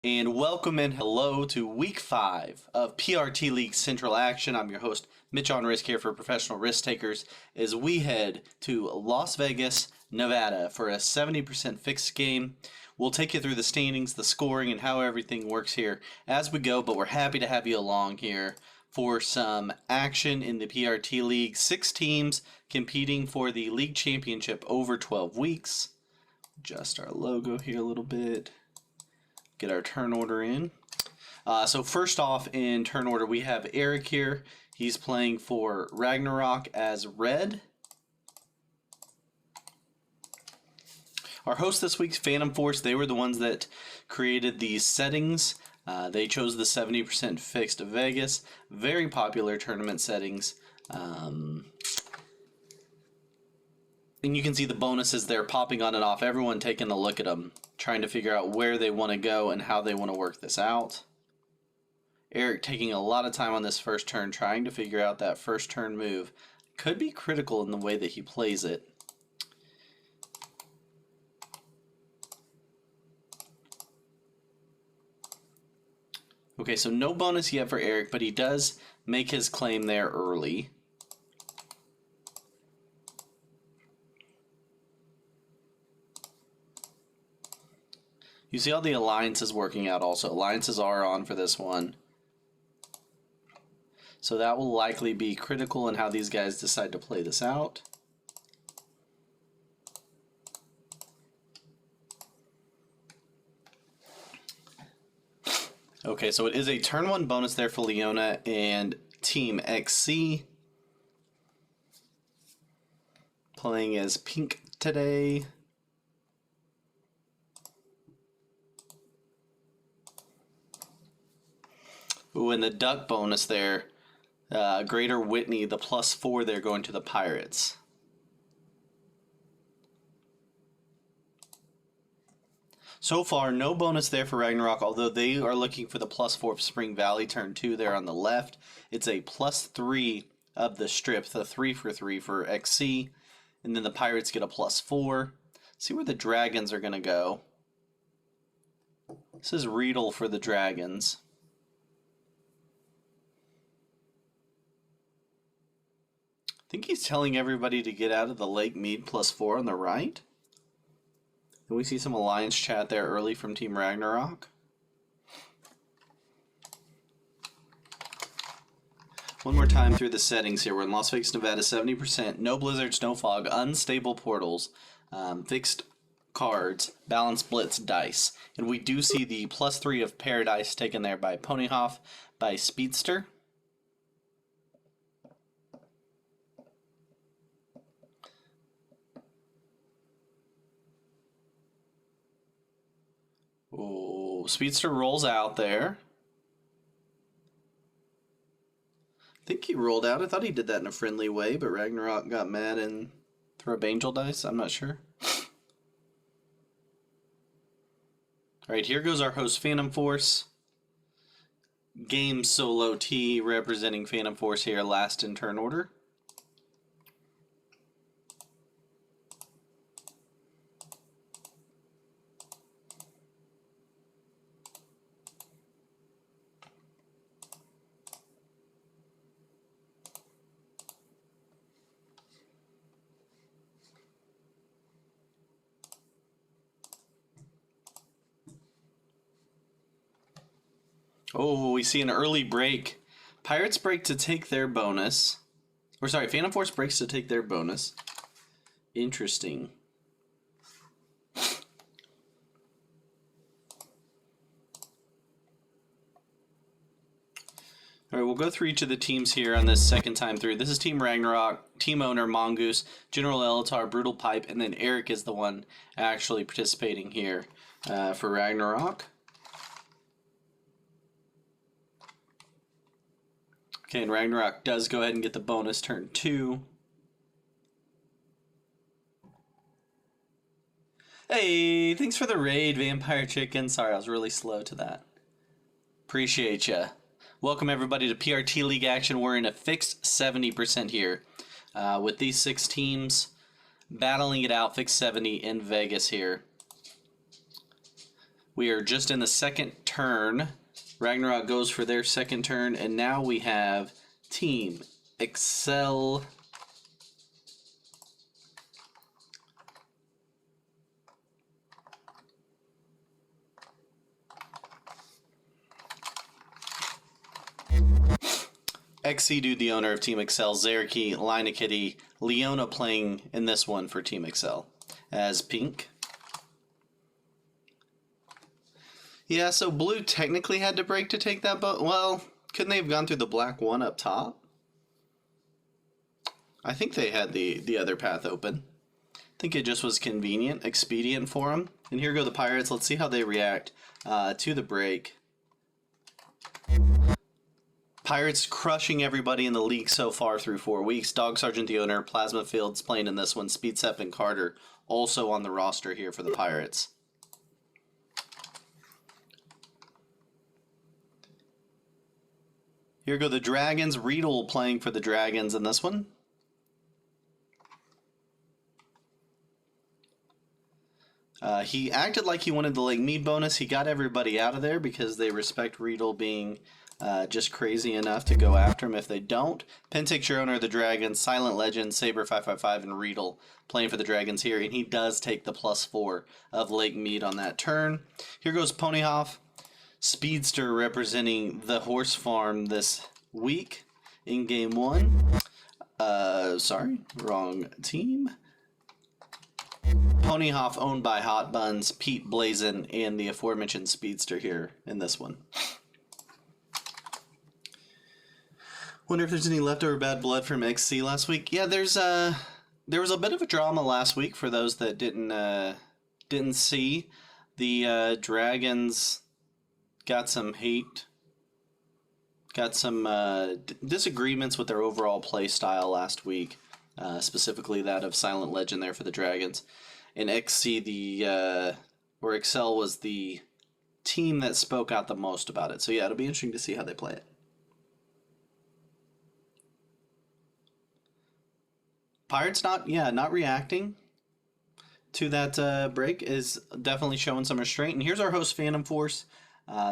And welcome and hello to week 5 of PRT League Central Action. I'm your host, Mitch on Risk here for Professional Risk Takers, as we head to Las Vegas, Nevada for a 70% fixed game. We'll take you through the standings, the scoring, and how everything works here as we go, but we're happy to have you along here for some action in the PRT League. 6 teams competing for the league championship over 12 weeks. Adjust our logo here a little bit. Get our turn order in. So first off in turn order, we have Eric here. He's playing for Ragnarok as red. Our host this week's Phantom Force. They were the ones that created these settings. They chose the 70% fixed Vegas. Very popular tournament settings. And you can see the bonuses there popping on and off. Everyone taking a look at them, trying to figure out where they want to go and how they want to work this out. Eric taking a lot of time on this first turn, trying to figure out that first turn move. Could be critical in the way that he plays it. Okay, so no bonus yet for Eric, but he does make his claim there early. You see how the alliances working out also. Alliances are on for this one. So that will likely be critical in how these guys decide to play this out. Okay, so it is a turn 1 bonus there for Leona and Team XC. Playing as pink today. Ooh, and the duck bonus there, Greater Whitney, the +4 there going to the Pirates. So far, no bonus there for Ragnarok, although they are looking for the +4 of Spring Valley, turn 2 there on the left. It's a +3 of the strip, the 3 for 3 for XC, and then the Pirates get a +4. See where the Dragons are going to go. This is Riedel for the Dragons. I think he's telling everybody to get out of the Lake Mead +4 on the right. And we see some alliance chat there early from Team Ragnarok. One more time through the settings here. We're in Las Vegas, Nevada, 70%. No blizzards, no fog, unstable portals, fixed cards, balance blitz dice. And we do see the +3 of Paradise taken there by Ponyhof, by Speedster. Oh, Speedster rolls out there. I think he rolled out. I thought he did that in a friendly way, but Ragnarok got mad and threw up angel dice. I'm not sure. Alright, here goes our host Phantom Force. Game Solo T representing Phantom Force here, last in turn order. Oh, we see an early break. Pirates break to take their bonus. Or sorry, Phantom Force breaks to take their bonus. Interesting. Alright, we'll go through each of the teams here on this second time through. This is Team Ragnarok, Team Owner, Mongoose, General Elatar, Brutal Pipe, and then Eric is the one actually participating here for Ragnarok. Okay, and Ragnarok does go ahead and get the bonus turn 2. Hey, thanks for the raid, Vampire Chicken. Sorry, I was really slow to that. Appreciate ya. Welcome everybody to PRT League action. We're in a fixed 70% here with these 6 teams battling it out, fixed 70 in Vegas here. We are just in the second turn. Ragnarok goes for their second turn, and now we have Team XCeLL. XCeLL, the owner of Team XCeLL, Zerky, Lina Kitty, Leona playing in this one for Team XCeLL as pink. Yeah, so blue technically had to break to take that, but well, couldn't they have gone through the black one up top? I think they had the other path open. I think it just was convenient, expedient for them. And here go the Pirates. Let's see how they react to the break. Pirates crushing everybody in the league so far through 4 weeks. Dog Sergeant the owner, Plasma Fields playing in this one. Speedsep and Carter also on the roster here for the Pirates. Here go the Dragons. Riedel playing for the Dragons in this one. He acted like he wanted the Lake Mead bonus. He got everybody out of there because they respect Riedel being just crazy enough to go after him if they don't. Pentix, your owner of the Dragons, Silent Legend, Saber555, and Riedel playing for the Dragons here. And he does take the +4 of Lake Mead on that turn. Here goes Ponyhof. Speedster representing the horse farm this week in game 1. Sorry, wrong team. Ponyhof owned by Hot Buns, Pete Blazin, and the aforementioned Speedster here in this one. Wonder if there's any leftover bad blood from XC last week. Yeah, there was a bit of a drama last week for those that didn't see. The Dragons got some hate, got some disagreements with their overall play style last week, specifically that of Silent Legend there for the Dragons. And XCeLL was the team that spoke out the most about it. So yeah, it'll be interesting to see how they play it. Pirates not reacting to that break is definitely showing some restraint. And here's our host, Phantom Force.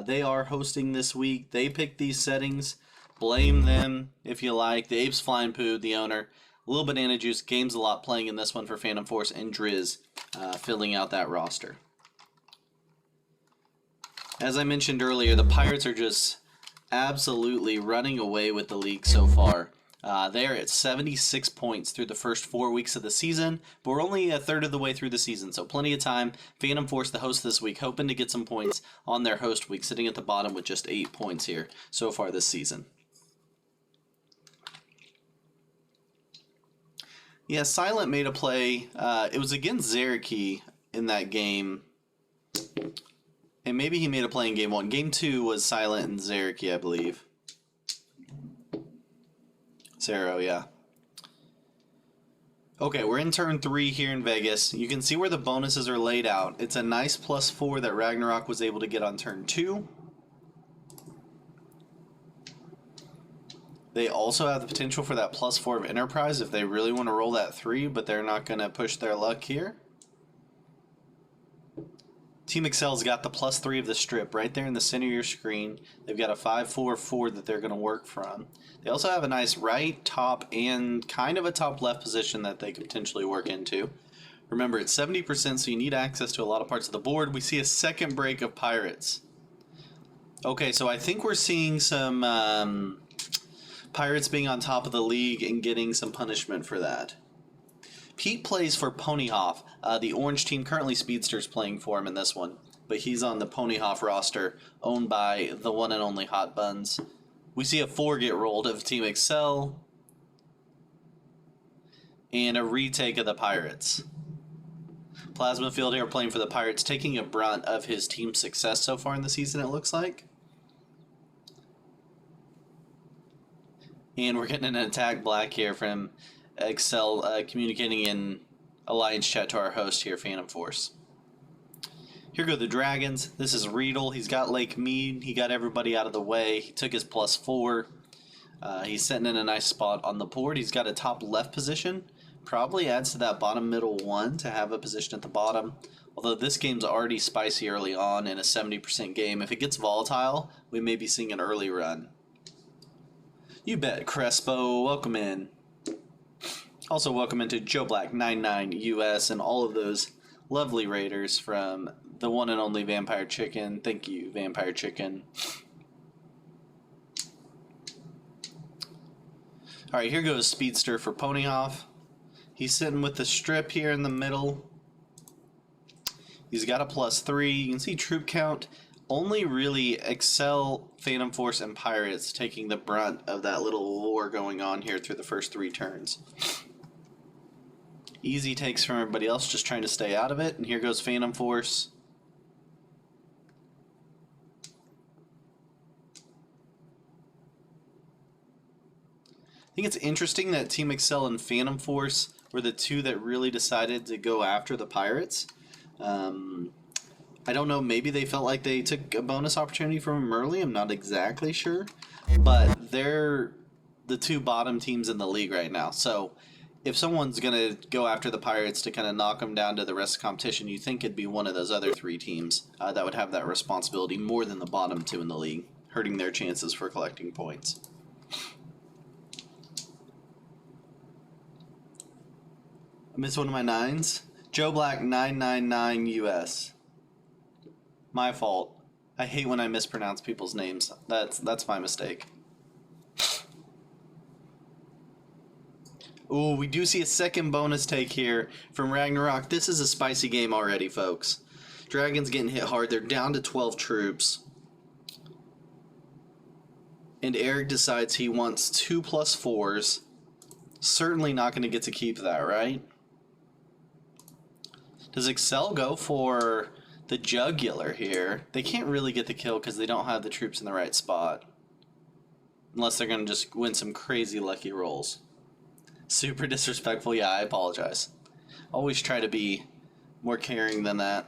They are hosting this week. They picked these settings. Blame them if you like. The Apes Flying Poo, the owner. A little banana juice. Games a lot playing in this one for Phantom Force and Driz filling out that roster. As I mentioned earlier, the Pirates are just absolutely running away with the league so far. They are at 76 points through the first 4 weeks of the season, but we're only a third of the way through the season, so plenty of time. Phantom Force, the host this week, hoping to get some points on their host week, sitting at the bottom with just 8 points here so far this season. Yeah, Silent made a play. It was against Zerky in that game, and maybe he made a play in game 1. Game 2 was Silent and Zerky, I believe. Zero, yeah. Okay, we're in turn 3 here in Vegas. You can see where the bonuses are laid out. It's a nice +4 that Ragnarok was able to get on turn 2. They also have the potential for that +4 of Enterprise if they really want to roll that 3, but they're not going to push their luck here. Team XCeLL's got the +3 of the strip right there in the center of your screen. They've got a 5-4-4 that they're going to work from. They also have a nice right, top, and kind of a top left position that they could potentially work into. Remember, it's 70%, so you need access to a lot of parts of the board. We see a second break of Pirates. Okay, so I think we're seeing some Pirates being on top of the league and getting some punishment for that. Pete plays for Ponyhof. The orange team, currently Speedster's playing for him in this one, but he's on the Ponyhof roster, owned by the one and only Hot Buns. We see a 4 get rolled of Team XCeLL, and a retake of the Pirates. Plasma Field here playing for the Pirates, taking a brunt of his team's success so far in the season, it looks like. And we're getting an attack black here from XCeLL communicating in Alliance chat to our host here, Phantom Force. Here go the Dragons. This is Riedel. He's got Lake Mead. He got everybody out of the way. He took his +4. He's sitting in a nice spot on the board. He's got a top left position. Probably adds to that bottom middle 1 to have a position at the bottom. Although this game's already spicy early on in a 70% game. If it gets volatile, we may be seeing an early run. You bet, Crespo. Welcome in. Also, welcome into Joe Black 99 US and all of those lovely raiders from the one and only Vampire Chicken. Thank you, Vampire Chicken. All right, here goes Speedster for Ponyhof. He's sitting with the strip here in the middle. He's got a +3. You can see troop count. Only really XCeLL, Phantom Force, and Pirates taking the brunt of that little war going on here through the first 3 turns. Easy takes from everybody else, just trying to stay out of it. And here goes Phantom Force. I think it's interesting that Team XCeLL and Phantom Force were the 2 that really decided to go after the Pirates. I don't know, maybe they felt like they took a bonus opportunity from them early. I'm not exactly sure. But they're the 2 bottom teams in the league right now. So if someone's going to go after the Pirates to kind of knock them down to the rest of the competition, you think it'd be one of those other 3 teams that would have that responsibility more than the bottom 2 in the league, hurting their chances for collecting points. I missed one of my 9s. Joe Black 999 US. My fault. I hate when I mispronounce people's names. That's my mistake. Ooh, we do see a second bonus take here from Ragnarok. This is a spicy game already, folks. Dragon's getting hit hard. They're down to 12 troops. And Eric decides he wants 2 +4s. Certainly not going to get to keep that, right? Does XCeLL go for the jugular here? They can't really get the kill because they don't have the troops in the right spot. Unless they're going to just win some crazy lucky rolls. Super disrespectful. Yeah, I apologize. Always try to be more caring than that.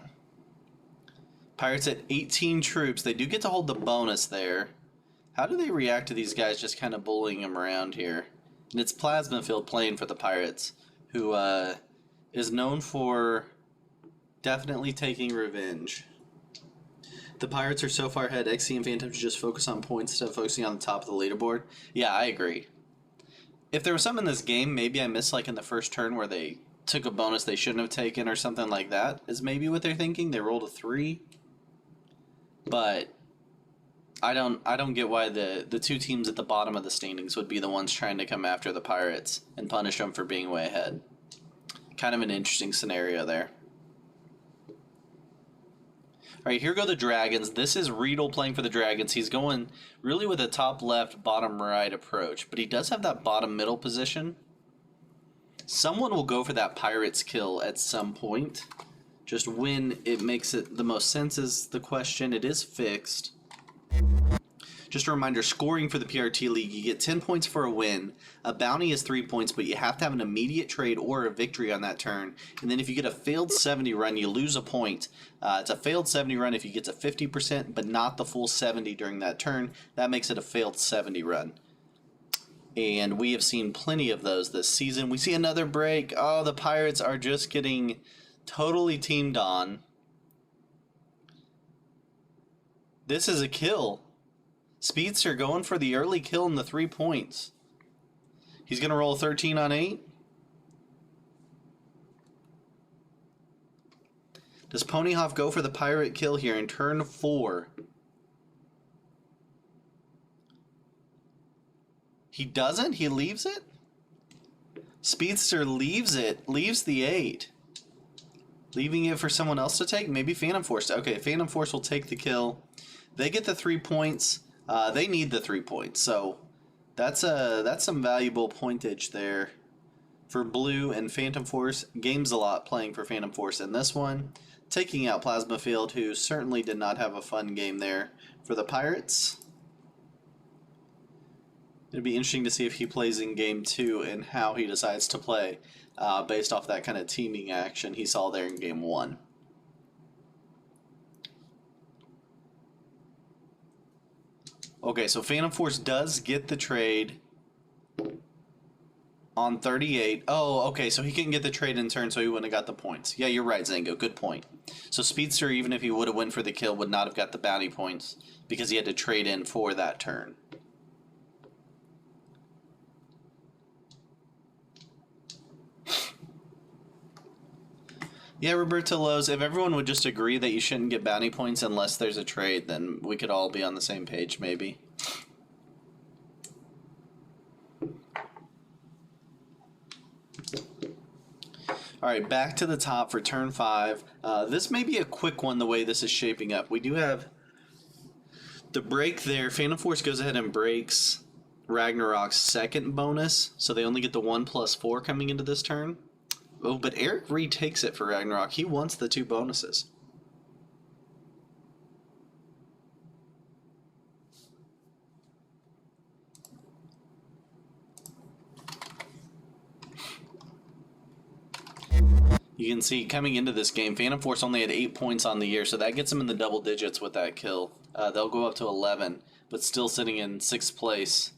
Pirates at 18 troops. They do get to hold the bonus there. How do they react to these guys just kind of bullying them around here? And it's Plasma Field playing for the Pirates, who is known for definitely taking revenge. The Pirates are so far ahead, XC and Phantom should just focus on points instead of focusing on the top of the leaderboard. Yeah, I agree. If there was something in this game, maybe I missed like in the first turn where they took a bonus they shouldn't have taken or something like that, is maybe what they're thinking. They rolled a 3. But I don't get why the 2 teams at the bottom of the standings would be the ones trying to come after the Pirates and punish them for being way ahead. Kind of an interesting scenario there. All right, here go the Dragons. This is Riedel playing for the Dragons. He's going really with a top left, bottom right approach, but he does have that bottom middle position. Someone will go for that Pirates kill at some point. Just when it makes it the most sense is the question. It is fixed. Just a reminder, scoring for the PRT League, you get 10 points for a win. A bounty is 3 points, but you have to have an immediate trade or a victory on that turn. And then if you get a failed 70 run, you lose a point. It's a failed 70 run if you get to 50%, but not the full 70 during that turn. That makes it a failed 70 run. And we have seen plenty of those this season. We see another break. Oh, the Pirates are just getting totally teamed on. This is a kill. Speedster going for the early kill and the 3 points. He's going to roll 13 on 8. Does Ponyhof go for the pirate kill here in turn 4? He doesn't? He leaves it? Speedster leaves it. Leaves the 8. Leaving it for someone else to take? Maybe Phantom Force. Okay, Phantom Force will take the kill. They get the 3 points. They need the 3 points, so that's some valuable pointage there for Blue and Phantom Force. Games a lot playing for Phantom Force in this one, taking out Plasma Field, who certainly did not have a fun game there for the Pirates. It'd be interesting to see if he plays in Game 2 and how he decides to play based off that kind of teaming action he saw there in Game 1. Okay, so Phantom Force does get the trade on 38. Oh, okay, so he couldn't get the trade in turn, so he wouldn't have got the points. Yeah, you're right, Zango. Good point. So Speedster, even if he would have went for the kill, would not have got the bounty points because he had to trade in for that turn. Yeah, Roberto Lowe's, if everyone would just agree that you shouldn't get bounty points unless there's a trade, then we could all be on the same page, maybe. Alright, back to the top for turn 5. This may be a quick one the way this is shaping up. We do have the break there. Phantom Force goes ahead and breaks Ragnarok's second bonus, so they only get the 1+4 coming into this turn. Oh, but Eric retakes it for Ragnarok. He wants the 2 bonuses. You can see coming into this game, Phantom Force only had 8 points on the year, so that gets them in the double digits with that kill. They'll go up to 11, but still sitting in 6th place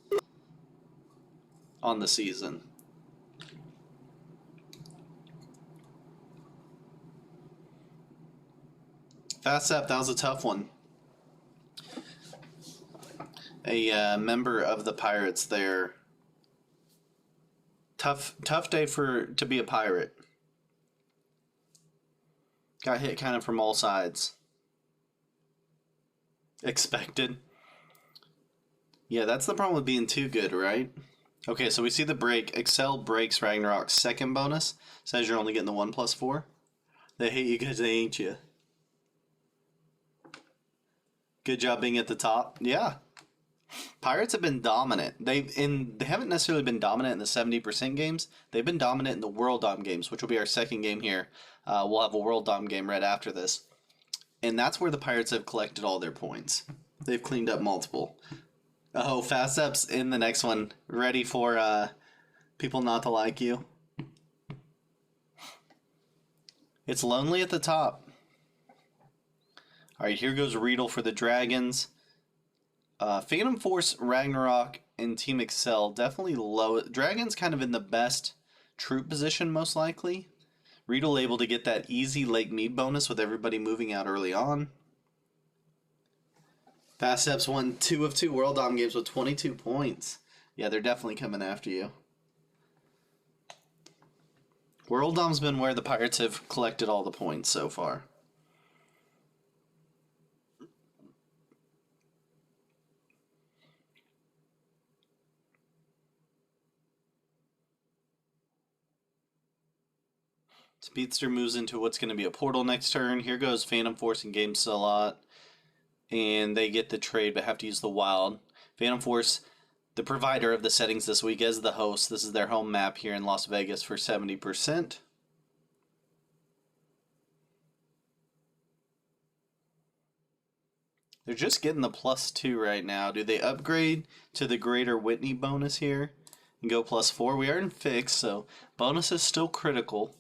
on the season. Fast Up, that was a tough one. A member of the Pirates there. Tough day to be a pirate. Got hit kind of from all sides. Expected. Yeah, that's the problem with being too good, right? Okay, so we see the break. XCeLL breaks Ragnarok's second bonus. Says you're only getting the 1+4. They hate you because they ain't you. Good job being at the top. Yeah. Pirates have been dominant. They haven't necessarily been dominant in the 70% games. They've been dominant in the World Dom games, which will be our second game here. We'll have a World Dom game right after this. And that's where the Pirates have collected all their points. They've cleaned up multiple. Oh, Fast Up's in the next one. Ready for people not to like you. It's lonely at the top. Alright, here goes Riedel for the Dragons. Phantom Force, Ragnarok, and Team XCeLL definitely low. Dragons kind of in the best troop position, most likely. Riedel able to get that easy Lake Mead bonus with everybody moving out early on. Fast Steps won 2 of 2 World Dom games with 22 points. Yeah, they're definitely coming after you. World Dom's been where the Pirates have collected all the points so far. Speedster moves into what's going to be a portal next turn. Here goes Phantom Force and Game Slot. And they get the trade but have to use the wild. Phantom Force, the provider of the settings this week, as the host. This is their home map here in Las Vegas for 70%. They're just getting the +2 right now. Do they upgrade to the Greater Whitney bonus here and go +4? We are in fixed, so bonus is still critical.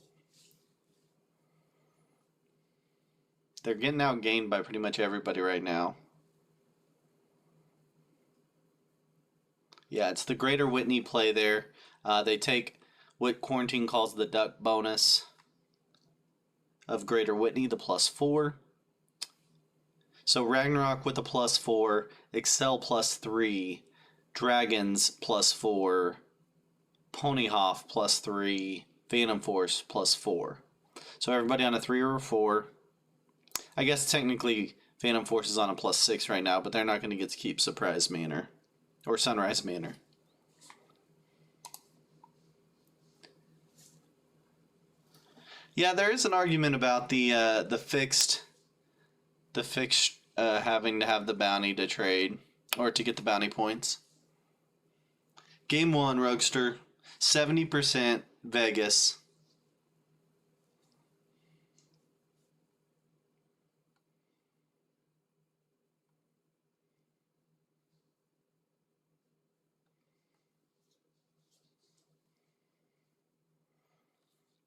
They're getting outgained by pretty much everybody right now. Yeah, it's the Greater Whitney play there. They take what Quarantine calls the duck bonus of Greater Whitney, the +4. So Ragnarok with a +4, XCeLL +3, Dragons +4, Ponyhof +3, Phantom Force +4. So everybody on a 3 or a 4. I guess technically Phantom Force is on a +6 right now, but they're not going to get to keep Surprise Manor or Sunrise Manor. Yeah, there is an argument about the fixed having to have the bounty to trade or to get the bounty points. Game 1, Roguester, 70% Vegas.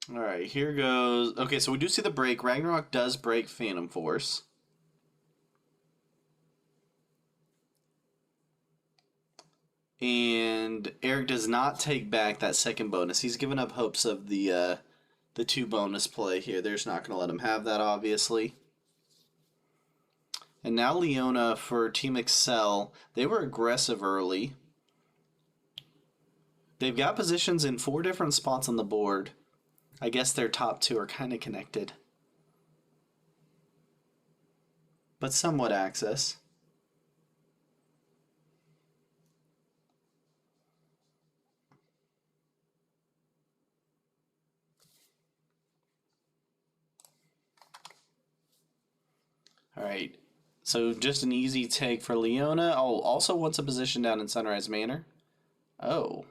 All right, here goes. Okay, so we do see the break. Ragnarok does break Phantom Force. And And Eric does not take back that second bonus. He's given up hopes of the 2 bonus play here. They're just not going to let him have that, obviously. And now Leona for Team XCeLL. They were aggressive early. They've got positions in 4 different spots on the board. I guess their top 2 are kind of connected, but somewhat access. All right, so just an easy take for Leona. Oh, also wants a position down in Sunrise Manor. Oh.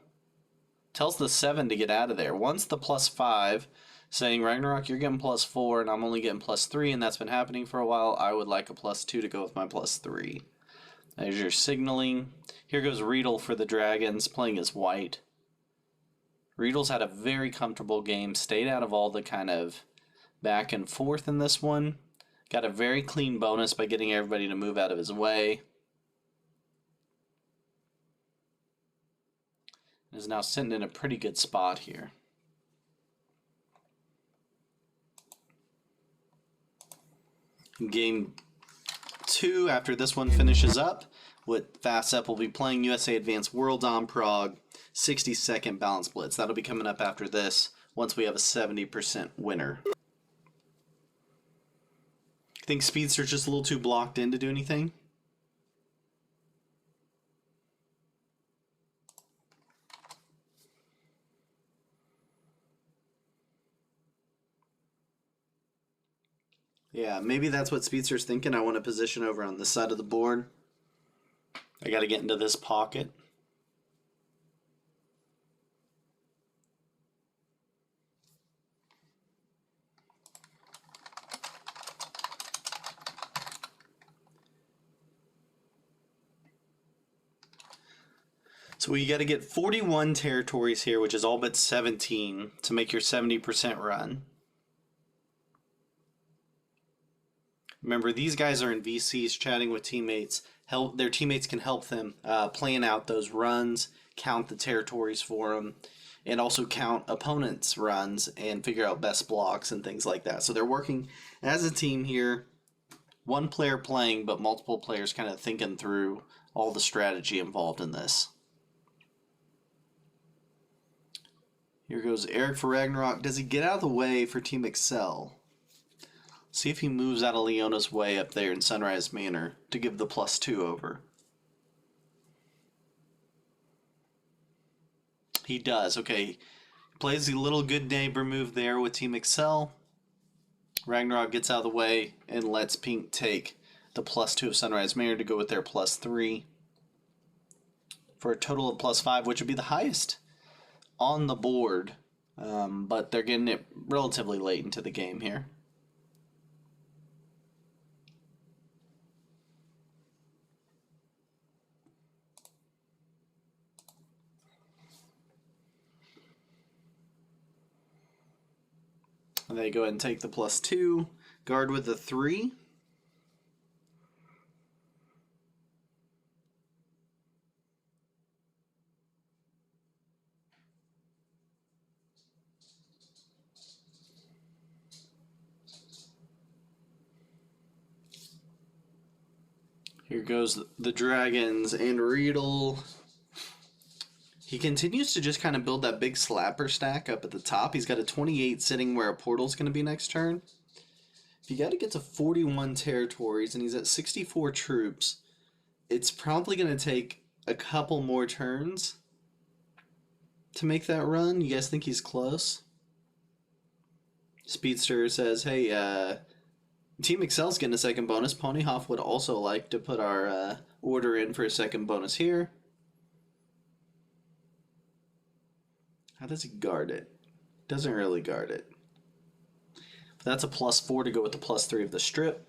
Tells the 7 to get out of there. Once the +5, saying, Ragnarok, you're getting +4, and I'm only getting +3, and that's been happening for a while. I would like a +2 to go with my +3. There's your signaling. Here goes Riedel for the Dragons, playing as white. Riedel's had a very comfortable game, stayed out of all the kind of back and forth in this one. Got a very clean bonus by getting everybody to move out of his way. Is now sitting in a pretty good spot here. Game 2, after this one finishes up, what FastSep will be playing USA Advanced World on Prague, 60-second balance blitz. That'll be coming up after this, once we have a 70% winner. I think Speedster's just a little too blocked in to do anything. Yeah, maybe that's what Speedster's thinking. I want to position over on this side of the board. I got to get into this pocket. So you got to get 41 territories here, which is all but 17, to make your 70% run. Remember, these guys are in VCs chatting with teammates. Their teammates can help them plan out those runs, count the territories for them, and also count opponents' runs and figure out best blocks and things like that. So they're working as a team here. One player playing, but multiple players kind of thinking through all the strategy involved in this. Here goes Eric for Ragnarok. Does he get out of the way for Team XCeLL? See if he moves out of Leona's way up there in Sunrise Manor to give the +2 over. He does. Okay. Plays the little good neighbor move there with Team XCeLL. Ragnarok gets out of the way and lets Pink take the +2 of Sunrise Manor to go with their +3. For a total of +5, which would be the highest on the board. But they're getting it relatively late into the game here. And they go ahead and take the +2. Guard with the 3. Here goes the Dragons and Riedel. He continues to just kind of build that big slapper stack up at the top. He's got a 28 sitting where a portal's going to be next turn. If you got to get to 41 territories and he's at 64 troops, it's probably going to take a couple more turns to make that run. You guys think he's close? Speedster says, hey, Team XCeLL's getting a second bonus. Ponyhof would also like to put our order in for a second bonus here. How does he guard it? Doesn't really guard it. But that's a +4 to go with the +3 of the strip.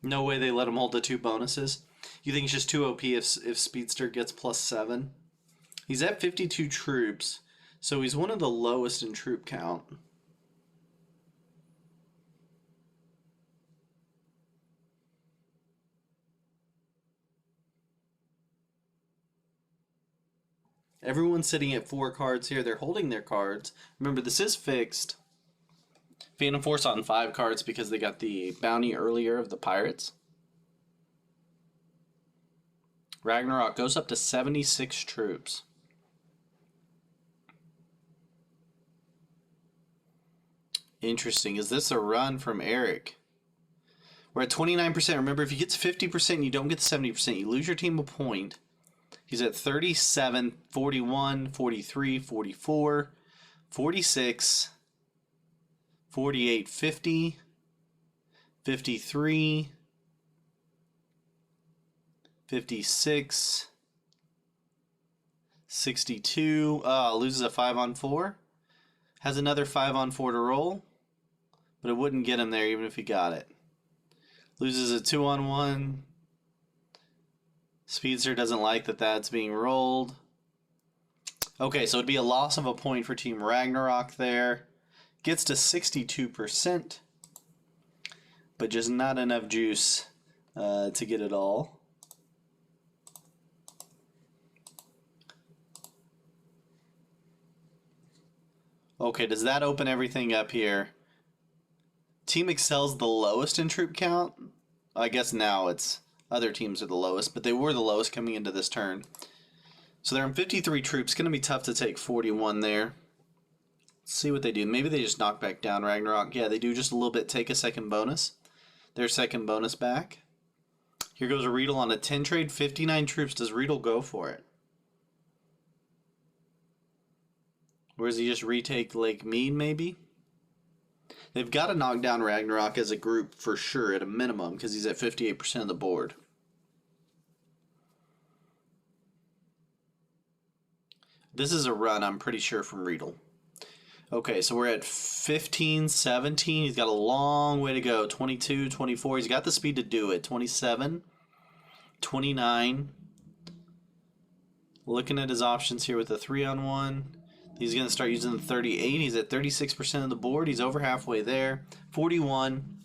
No way they let him hold the 2 bonuses. You think it's just too OP if Speedster gets +7? He's at 52 troops, so he's one of the lowest in troop count. Everyone's sitting at 4 cards here. They're holding their cards. Remember, this is fixed. Phantom Force on 5 cards because they got the bounty earlier of the pirates. Ragnarok goes up to 76 troops. Interesting. Is this a run from Eric? We're at 29%. Remember, if you get to 50% and you don't get to 70%, you lose your team a point. He's at 37, 41, 43, 44, 46, 48, 50, 53, 56, 62. Loses a 5-on-4. Has another 5-on-4 to roll, but it wouldn't get him there even if he got it. Loses a 2-on-1. Speedster doesn't like that that's being rolled. Okay, so it'd be a loss of a point for Team Ragnarok there. Gets to 62%, but just not enough juice to get it all. Okay, does that open everything up here? Team XCeLL's the lowest in troop count. I guess now it's other teams are the lowest, but they were the lowest coming into this turn. So they're in 53 troops. Going to be tough to take 41 there. Let's see what they do. Maybe they just knock back down Ragnarok. Yeah, they do just a little bit. Take a second bonus. Their second bonus back. Here goes a Riedel on a 10 trade. 59 troops. Does Riedel go for it? Or does he just retake Lake Mead maybe? They've got to knock down Ragnarok as a group for sure at a minimum because he's at 58% of the board. This is a run, I'm pretty sure, from Riedel. Okay, so we're at 15, 17. He's got a long way to go. 22, 24. He's got the speed to do it. 27, 29. Looking at his options here with the 3-on-1. He's going to start using the 38. He's at 36% of the board. He's over halfway there. 41,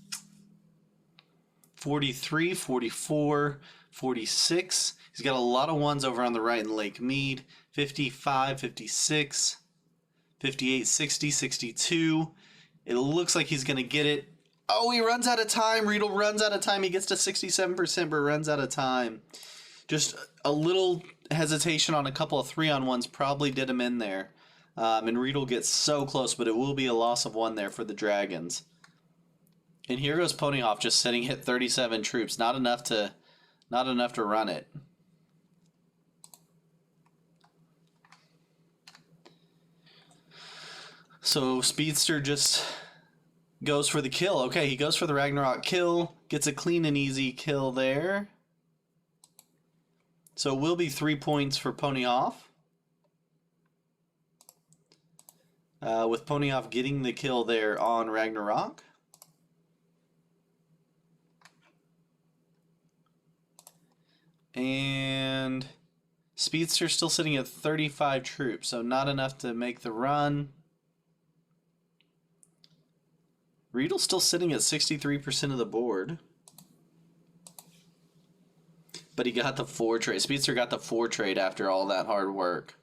43, 44, 46. He's got a lot of ones over on the right in Lake Mead. 55, 56, 58, 60, 62. It looks like he's going to get it. Oh, he runs out of time. Riedel runs out of time. He gets to 67%, but runs out of time. Just a little hesitation on a couple of 3-on-1s probably did him in there. And Riedel gets so close, but it will be a loss of 1 there for the Dragons. And here goes Ponyhof just sitting at 37 troops. Not enough to run it. So Speedster just goes for the kill. Okay, he goes for the Ragnarok kill. Gets a clean and easy kill there. So it will be 3 points for Ponyhof. With Ponyhof getting the kill there on Ragnarok. And Speedster's still sitting at 35 troops, so not enough to make the run. Riedel's still sitting at 63% of the board. But he got the 4 trade. Speedster got the 4 trade after all that hard work.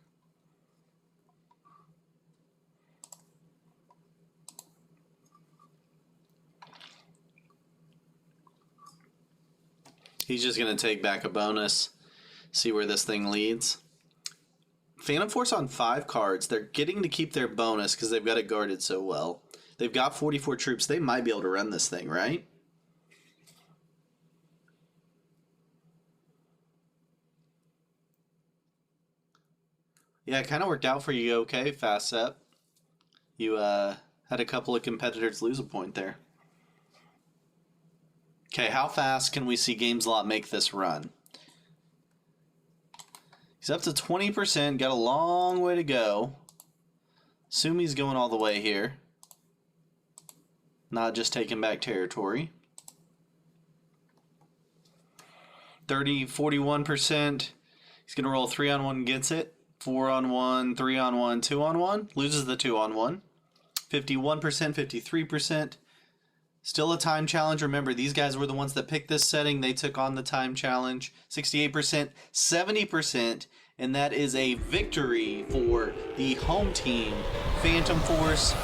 He's just going to take back a bonus, see where this thing leads. Phantom Force on 5 cards. They're getting to keep their bonus because they've got it guarded so well. They've got 44 troops. They might be able to run this thing, right? Yeah, it kind of worked out for you okay, Fast Sep. You had a couple of competitors lose a point there. Okay, how fast can we see GameSlot make this run? He's up to 20%, got a long way to go. Assume he's going all the way here. Not just taking back territory. 41%. He's going to roll 3-on-1, gets it. 4-on-1, 3-on-1, 2-on-1. Loses the 2-on-1. 51%, 53%. Still a time challenge. Remember, these guys were the ones that picked this setting. They took on the time challenge. 68%, 70%. And that is a victory for the home team, Phantom Force.